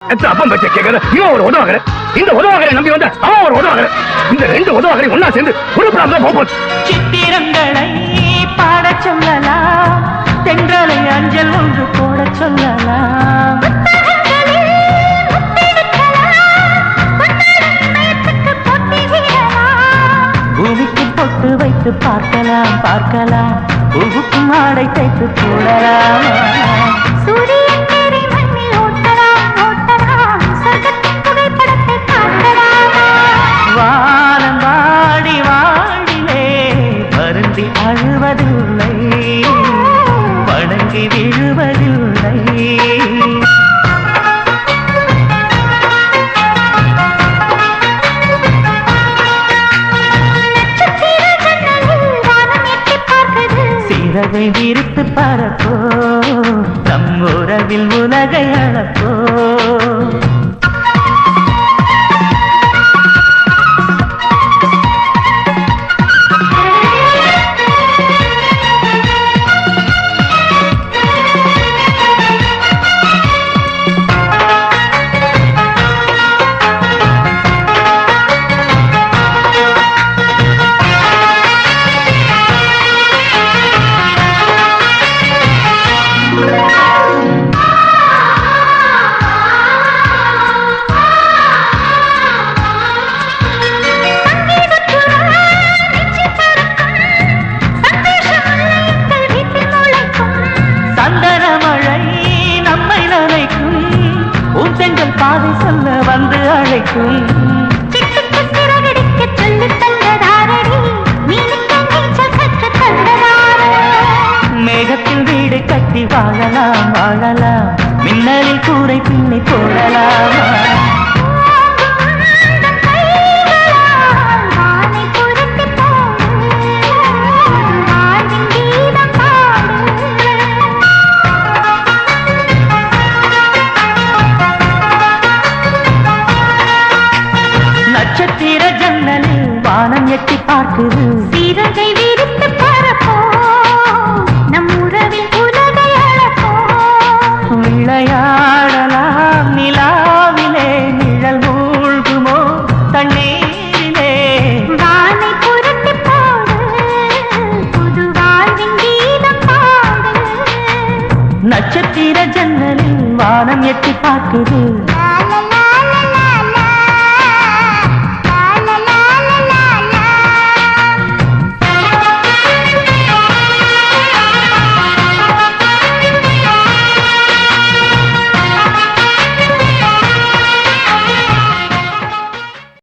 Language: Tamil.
அப்பம் பச்சை கேட்கற இவன் ஒரு உதவாகற, இந்த உதவாகரை நம்பி வந்த அவன் ஒரு உதவாகற, இந்த ரெண்டு உதவாகரை ஒன்னா சேர்ந்து ஒரு பிராப்தம் போகுது. சித்திரங்களை பாட சொல்லலாம், தென்றலை அஞ்சல் ஒன்று போட சொல்லலாம். பூமிக்கு பொட்டு வைத்து பார்க்கலாம் பார்க்கலாம், பூவுக்கும் ஆடை தைத்து போடலாம். வானம் வாடி வாடிலே வருந்தி அழுவதில்லை, வணங்கி விழுவதில்லை. சிறகை விரித்து பரப்போ, நம் உறவில் உலகை அளப்போ. பாதை சொல்ல வந்து அழைக்கும், மேகத்தில் வீடு கட்டி வாழலாம் வாழலாம், மின்னலில் கூரை பின்னி போடலாம்.